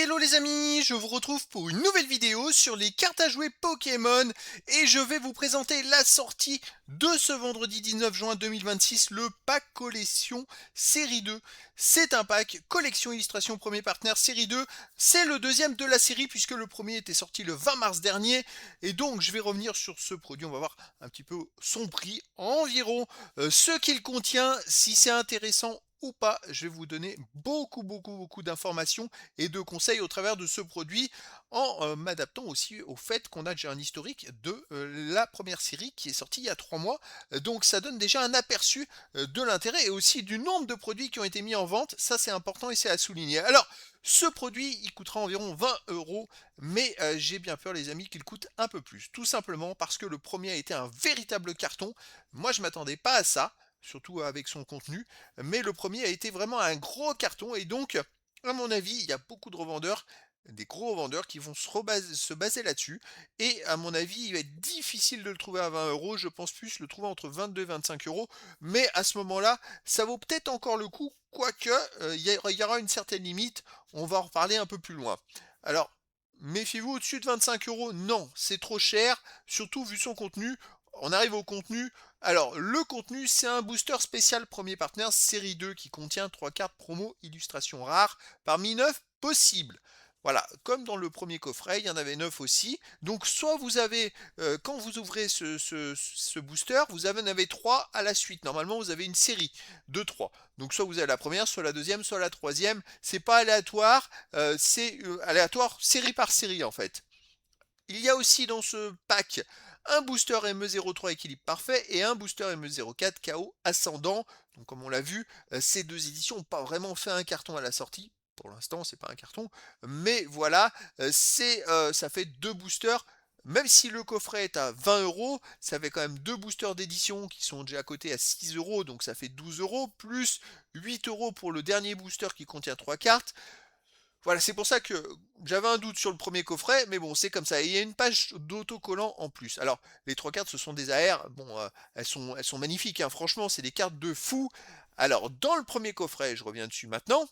Hello les amis, je vous retrouve pour une nouvelle vidéo sur les cartes à jouer Pokémon et je vais vous présenter la sortie de ce vendredi 19 juin 2026, le pack collection série 2. C'est un pack collection illustration premier partenaire série 2, c'est le deuxième de la série puisque le premier était sorti le 20 mars dernier et donc je vais revenir sur ce produit, on va voir un petit peu son prix environ, ce qu'il contient, si c'est intéressant ou pas. Je vais vous donner beaucoup d'informations et de conseils au travers de ce produit en m'adaptant aussi au fait qu'on a déjà un historique de la première série qui est sortie il y a 3 mois. Donc ça donne déjà un aperçu de l'intérêt et aussi du nombre de produits qui ont été mis en vente. Ça c'est important et c'est à souligner. Alors ce produit il coûtera environ 20 €, mais j'ai bien peur les amis qu'il coûte un peu plus. Tout simplement parce que le premier a été un véritable carton. Moi je m'attendais pas à ça, surtout avec son contenu, mais le premier a été vraiment un gros carton et donc à mon avis, il y a beaucoup de revendeurs, des gros revendeurs qui vont se baser là-dessus. Et à mon avis, il va être difficile de le trouver à 20 €. Je pense plus le trouver entre 22 et 25 €. Mais à ce moment-là, ça vaut peut-être encore le coup, quoique il y aura une certaine limite. On va en reparler un peu plus loin. Alors, méfiez-vous au-dessus de 25 €. Non, c'est trop cher, surtout vu son contenu. On arrive au contenu. Alors, le contenu, c'est un booster spécial premier partenaire série 2 qui contient 3 cartes promo illustrations rares parmi 9 possibles. Voilà, comme dans le premier coffret, il y en avait 9 aussi. Donc, soit vous avez, quand vous ouvrez ce booster, vous en avez 3 à la suite. Normalement, vous avez une série de 3. Donc, soit vous avez la première, soit la deuxième, soit la troisième. C'est pas aléatoire, c'est aléatoire série par série en fait. Il y a aussi dans ce pack un booster ME03 équilibre parfait et un booster ME04 KO ascendant. Donc comme on l'a vu, ces deux éditions n'ont pas vraiment fait un carton à la sortie. Pour l'instant, c'est pas un carton, mais voilà, ça fait deux boosters. Même si le coffret est à 20 €, ça fait quand même deux boosters d'édition qui sont déjà cotés à 6 €, donc ça fait 12 € plus 8 € pour le dernier booster qui contient 3 cartes. Voilà, c'est pour ça que j'avais un doute sur le premier coffret, mais bon, c'est comme ça. Et il y a une page d'autocollant en plus. Alors, les trois cartes, ce sont des AR. Bon, elles sont magnifiques, hein. Franchement, c'est des cartes de fou. Alors, dans le premier coffret, je reviens dessus maintenant.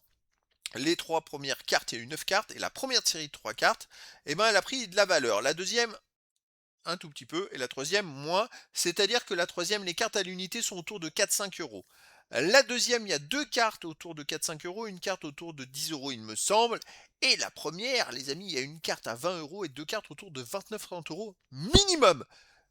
Les trois premières cartes, il y a eu 9 cartes. Et la première série de 3 cartes, eh ben, elle a pris de la valeur. La deuxième, un tout petit peu, et la troisième, moins. C'est-à-dire que la troisième, les cartes à l'unité sont autour de 4-5 €. La deuxième, il y a deux cartes autour de 4-5 €, une carte autour de 10 €, il me semble. Et la première, les amis, il y a une carte à 20 € et deux cartes autour de 29-30 € minimum.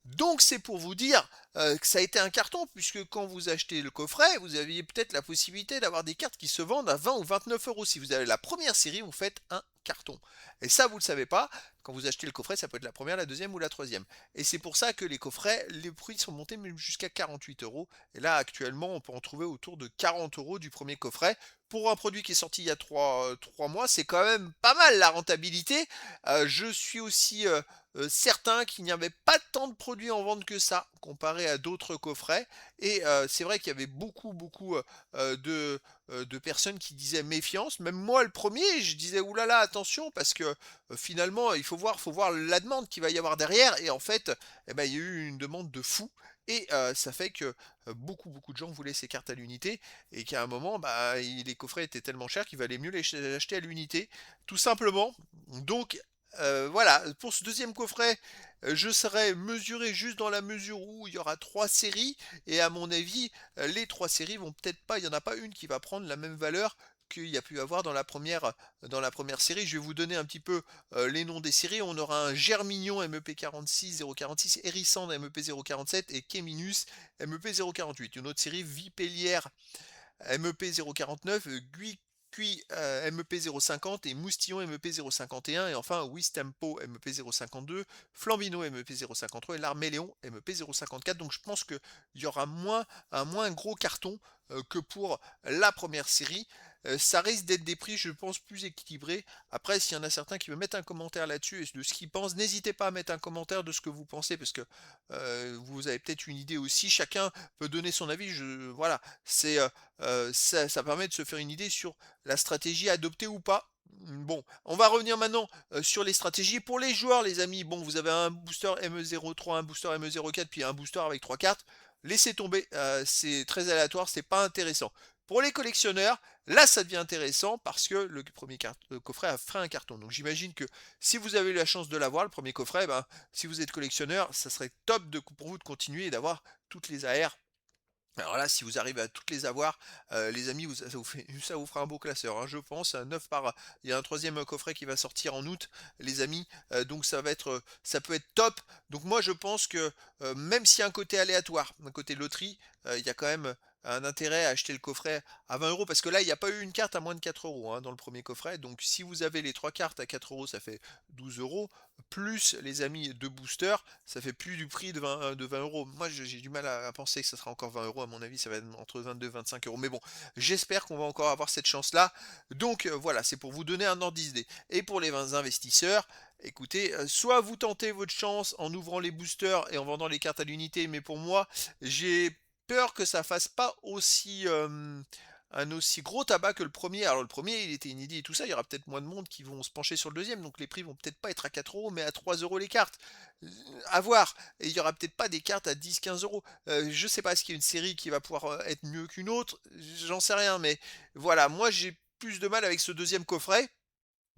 Donc c'est pour vous dire que ça a été un carton, puisque quand vous achetez le coffret, vous aviez peut-être la possibilité d'avoir des cartes qui se vendent à 20 ou 29 €. Si vous avez la première série, vous faites un carton. Et ça, vous ne le savez pas. Quand vous achetez le coffret, ça peut être la première, la deuxième ou la troisième. Et c'est pour ça que les coffrets, les prix sont montés même jusqu'à 48 €. Et là, actuellement, on peut en trouver autour de 40 € du premier coffret. Pour un produit qui est sorti il y a 3 mois, c'est quand même pas mal la rentabilité. Je suis aussi certain qu'il n'y avait pas tant de produits en vente que ça, comparé à d'autres coffrets. Et c'est vrai qu'il y avait beaucoup de personnes qui disaient méfiance. Même moi, le premier, je disais oulala, attention, parce que finalement, il faut voir la demande qu'il va y avoir derrière. Et en fait, eh ben, il y a eu une demande de fou. Et ça fait que beaucoup de gens voulaient ces cartes à l'unité et qu'à un moment, bah, les coffrets étaient tellement chers qu'il valait mieux les acheter à l'unité, tout simplement. Donc voilà, pour ce deuxième coffret, je serai mesuré juste dans la mesure où il y aura 3 séries et à mon avis, les 3 séries vont peut-être pas il y en a pas une qui va prendre la même valeur qu'il y a pu avoir dans la première série. Je vais vous donner un petit peu, les noms des séries. On aura un Germignon MEP46 046, Hérissande MEP047 et Kéminus MEP048. Une autre série, Vipellière MEP049, Gui MEP050 et Moustillon MEP051 et enfin Wistempo MEP052, Flambino MEP053 et l'Arméléon MEP054. Donc je pense qu'il y aura un moins gros carton que pour la première série. Ça risque d'être des prix, je pense, plus équilibrés. Après, s'il y en a certains qui me mettent un commentaire là-dessus de ce qu'ils pensent, n'hésitez pas à mettre un commentaire de ce que vous pensez, parce que vous avez peut-être une idée aussi. Chacun peut donner son avis. Voilà, ça permet de se faire une idée sur la stratégie adoptée ou pas. Bon, on va revenir maintenant sur les stratégies. Pour les joueurs, les amis, bon, vous avez un booster ME03, un booster ME04, puis un booster avec 3 cartes. Laissez tomber, c'est très aléatoire, c'est pas intéressant. Pour les collectionneurs, Là, ça devient intéressant parce que le premier coffret a fait un carton. Donc j'imagine que si vous avez eu la chance de l'avoir, le premier coffret, ben, si vous êtes collectionneur, ça serait top pour vous de continuer et d'avoir toutes les AR. Alors là, si vous arrivez à toutes les avoir, les amis, ça vous fera un beau classeur, hein, je pense, 9 par il y a un troisième coffret qui va sortir en août, les amis, donc ça peut être top. Donc moi, je pense que, même s'il y a un côté aléatoire, un côté loterie, il y a quand même un intérêt à acheter le coffret à 20 € parce que là, il n'y a pas eu une carte à moins de 4 € hein, dans le premier coffret. Donc si vous avez les 3 cartes à 4 €, ça fait 12 € plus les amis 2 boosters, ça fait plus du prix de 20 €. Moi, j'ai du mal à penser que ça sera encore 20 €. À mon avis, ça va être entre 22 et 25 €. Mais bon, j'espère qu'on va encore avoir cette chance-là. Donc voilà, c'est pour vous donner un ordre d'idée. Et pour les 20 investisseurs, écoutez, soit vous tentez votre chance en ouvrant les boosters et en vendant les cartes à l'unité, mais pour moi, j'ai peur que ça fasse pas un aussi gros tabac que le premier. Alors le premier, il était inédit et tout ça, il y aura peut-être moins de monde qui vont se pencher sur le deuxième, donc les prix vont peut-être pas être à 4 € mais à 3 € les cartes. À voir. Et il y aura peut-être pas des cartes à 10-15 €. Je sais pas, est-ce qu'il y a une série qui va pouvoir être mieux qu'une autre? J'en sais rien, mais voilà, moi j'ai plus de mal avec ce deuxième coffret.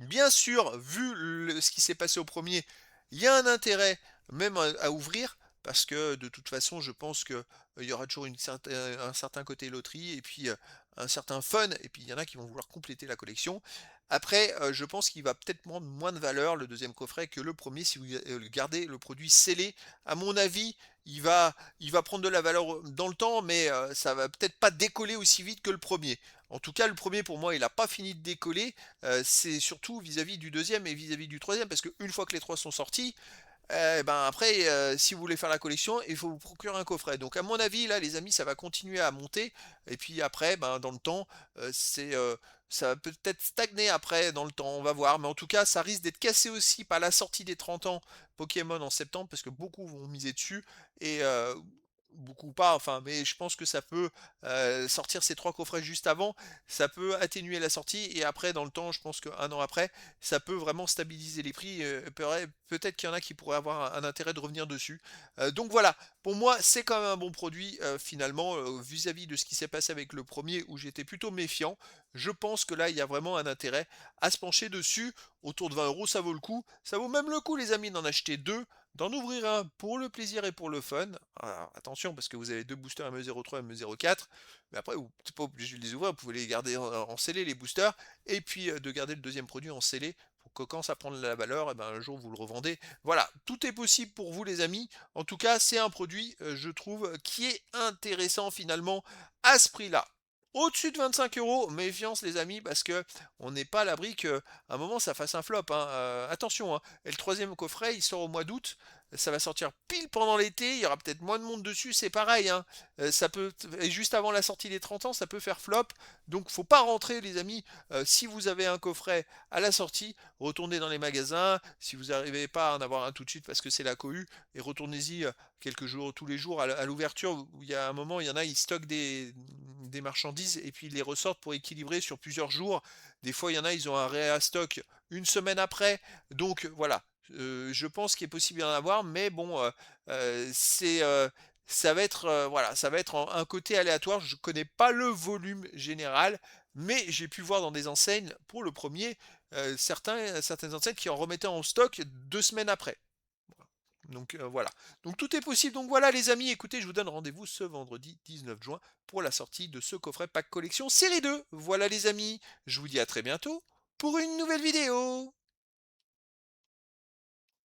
Bien sûr, vu ce qui s'est passé au premier, il y a un intérêt même à ouvrir, parce que de toute façon, je pense que il y aura toujours un certain côté loterie et puis un certain fun, et puis il y en a qui vont vouloir compléter la collection. Après, je pense qu'il va peut-être prendre moins de valeur le deuxième coffret que le premier si vous gardez le produit scellé. À mon avis, il va prendre de la valeur dans le temps, mais ça va peut-être pas décoller aussi vite que le premier. En tout cas, le premier pour moi, il n'a pas fini de décoller. C'est surtout vis-à-vis du deuxième et vis-à-vis du troisième, parce qu'une fois que les trois sont sortis, ben après, si vous voulez faire la collection, il faut vous procurer un coffret. Donc à mon avis, là, les amis, ça va continuer à monter. Et puis après, ben, dans le temps, ça va peut-être stagner après dans le temps, on va voir. Mais en tout cas, ça risque d'être cassé aussi par la sortie des 30 ans Pokémon en septembre, parce que beaucoup vont miser dessus. Et beaucoup pas, enfin, mais je pense que ça peut sortir ces trois coffrets juste avant, ça peut atténuer la sortie. Et après, dans le temps, je pense qu'un an après, ça peut vraiment stabiliser les prix. Peut-être qu'il y en a qui pourraient avoir un intérêt de revenir dessus. Donc voilà, pour moi, c'est quand même un bon produit finalement vis-à-vis de ce qui s'est passé avec le premier où j'étais plutôt méfiant. Je pense que là, il y a vraiment un intérêt à se pencher dessus. Autour de 20 €, ça vaut le coup. Ça vaut même le coup, les amis, d'en acheter deux, d'en ouvrir un pour le plaisir et pour le fun. Alors, attention, parce que vous avez deux boosters ME03 et ME04. Mais après, vous n'êtes pas obligé de les ouvrir. Vous pouvez les garder en scellé, les boosters. Et puis de garder le deuxième produit en scellé pour que quand ça prend de la valeur, et ben, un jour vous le revendez. Voilà, tout est possible pour vous les amis. En tout cas, c'est un produit, je trouve, qui est intéressant finalement à ce prix-là. Au-dessus de 25 €, méfiance les amis, parce que on n'est pas à l'abri qu'à un moment ça fasse un flop, hein. Attention, hein. Et le troisième coffret, il sort au mois d'août. Ça va sortir pile pendant l'été, il y aura peut-être moins de monde dessus, c'est pareil, hein. Et juste avant la sortie des 30 ans, ça peut faire flop. Donc faut pas rentrer les amis. Si vous avez un coffret à la sortie, retournez dans les magasins. Si vous n'arrivez pas à en avoir un tout de suite parce que c'est la cohue, et retournez-y quelques jours, tous les jours à l'ouverture, où il y a un moment, il y en a, ils stockent des marchandises et puis ils les ressortent pour équilibrer sur plusieurs jours. Des fois, il y en a, ils ont un réastock une semaine après. Donc voilà, je pense qu'il est possible d'en avoir, mais bon, ça va être, voilà, ça va être un côté aléatoire. Je ne connais pas le volume général, mais j'ai pu voir dans des enseignes, pour le premier, certaines enseignes qui en remettaient en stock 2 semaines après. Donc voilà. Donc tout est possible. Donc voilà les amis, écoutez, je vous donne rendez-vous ce vendredi 19 juin pour la sortie de ce coffret pack collection série 2. Voilà les amis, je vous dis à très bientôt pour une nouvelle vidéo.